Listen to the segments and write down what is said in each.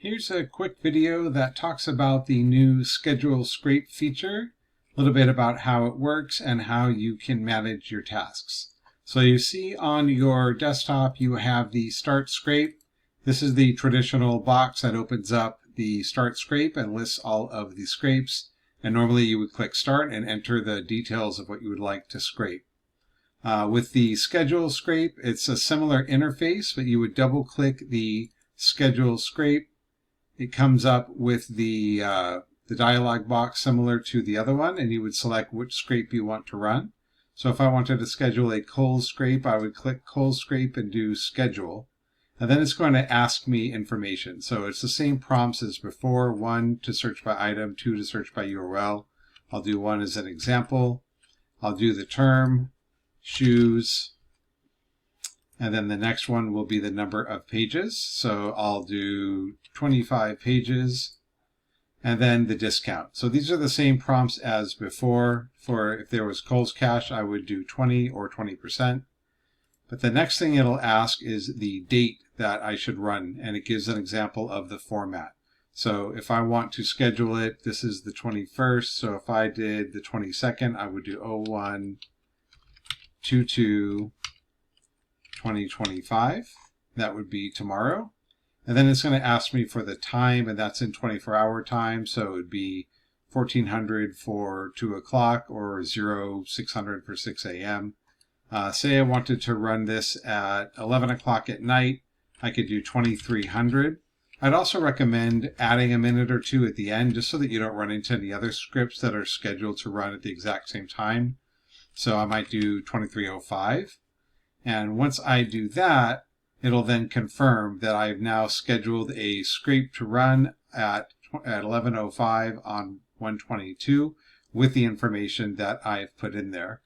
Here's a quick video that talks about the new Schedule Scrape feature, a little bit about how it works and how you can manage your tasks. So you see on your desktop you have the Start Scrape. This is the traditional box that opens up the Start Scrape and lists all of the scrapes. And normally you would click Start and enter the details of what you would like to scrape. With the Schedule Scrape, it's a similar interface, but you would double click the Schedule Scrape. It comes up with the dialog box similar to the other one, and you would select which scrape you want to run. So if I wanted to schedule a coal scrape, I would click coal scrape and do schedule. And then it's going to ask me information. So it's the same prompts as before. 1 to search by item, 2 to search by URL. I'll do 1 as an example. I'll do the term, shoes, and then the next one will be the number of pages. So I'll do 25 pages, and then the discount. So these are the same prompts as before. For if there was Kohl's Cash, I would do 20 or 20%. But the next thing it'll ask is the date that I should run, and it gives an example of the format. So if I want to schedule it, this is the 21st. So if I did the 22nd, I would do 01/22/2025. That would be tomorrow. And then it's going to ask me for the time, and that's in 24-hour time. So it would be 1400 for 2 o'clock or 0600 for 6 a.m. Say I wanted to run this at 11 o'clock at night. I could do 2300. I'd also recommend adding a minute or two at the end, just so that you don't run into any other scripts that are scheduled to run at the exact same time. So I might do 2305. And once I do that, it'll then confirm that I've now scheduled a scrape to run at 11:05 on 1/22 with the information that I've put in there.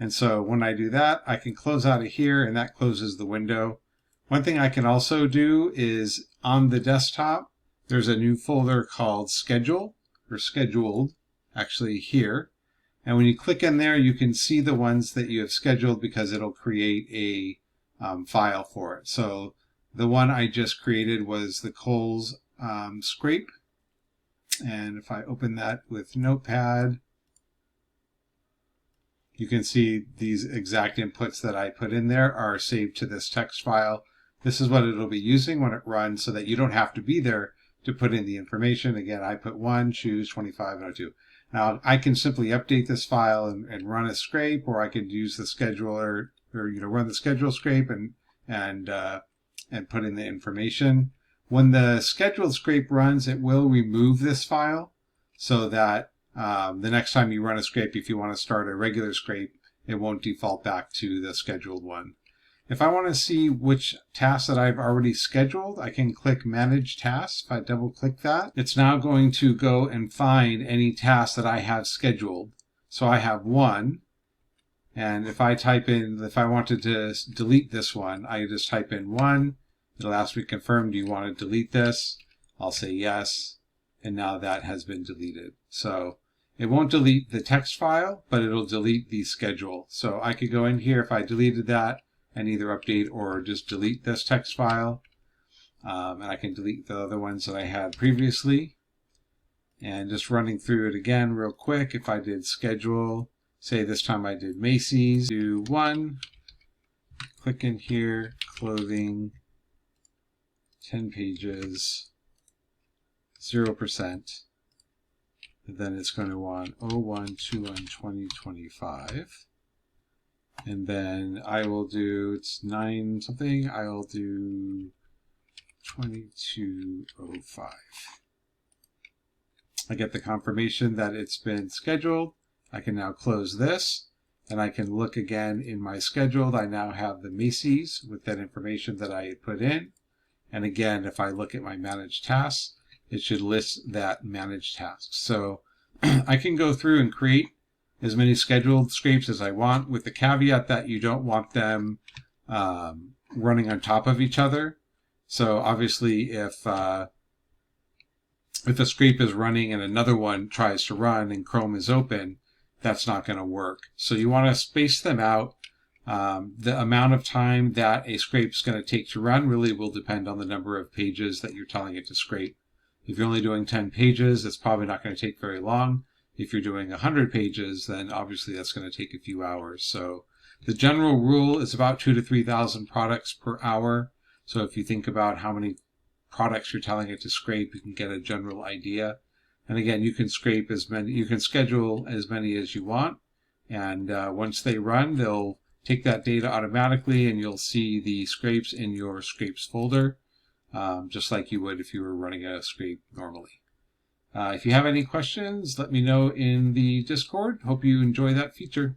And so when I do that, I can close out of here, and that closes the window. One thing I can also do is on the desktop, there's a new folder called Schedule, or Scheduled, actually here. And when you click in there, you can see the ones that you have scheduled because it'll create a file for it. So the one I just created was the Kohl's scrape. And if I open that with Notepad, you can see these exact inputs that I put in there are saved to this text file. This is what it'll be using when it runs, so that you don't have to be there to put in the information. Again, I put 1, choose 25, and 02. Now I can simply update this file and run a scrape, or I could use the scheduler, or run the schedule scrape and put in the information. When the scheduled scrape runs, it will remove this file, so that the next time you run a scrape, if you want to start a regular scrape, it won't default back to the scheduled one. If I want to see which tasks that I've already scheduled, I can click Manage Tasks. If I double click that, it's now going to go and find any tasks that I have scheduled. So I have 1, and if I wanted to delete this one, I just type in 1. It'll ask me confirm, do you want to delete this? I'll say yes, and now that has been deleted. So it won't delete the text file, but it'll delete the schedule. So I could go in here if I deleted that and either update or just delete this text file. And I can delete the other ones that I had previously. And just running through it again real quick, if I did schedule, say this time I did Macy's, do 1, click in here, clothing, 10 pages, 0%. And then it's going to want 01/21/2025. And then I will do, it's 9 something, I'll do 2205. I get the confirmation that it's been scheduled. I can now close this, and I can look again in my scheduled. I now have the Macy's with that information that I had put in. And again, if I look at my managed tasks, it should list that managed tasks. So I can go through and create as many scheduled scrapes as I want, with the caveat that you don't want them running on top of each other. So obviously if a scrape is running and another one tries to run and Chrome is open, that's not going to work. So you want to space them out The amount of time that a scrape is going to take to run really will depend on the number of pages that you're telling it to scrape. If you're only doing 10 pages, it's probably not going to take very long. If you're doing 100 pages, then obviously that's going to take a few hours. So the general rule is about 2,000 to 3,000 products per hour. So if you think about how many products you're telling it to scrape, you can get a general idea. And again, you can scrape as many, you can schedule as many as you want. And once they run, they'll take that data automatically, and you'll see the scrapes in your scrapes folder, just like you would if you were running a scrape normally. If you have any questions, let me know in the Discord. Hope you enjoy that feature.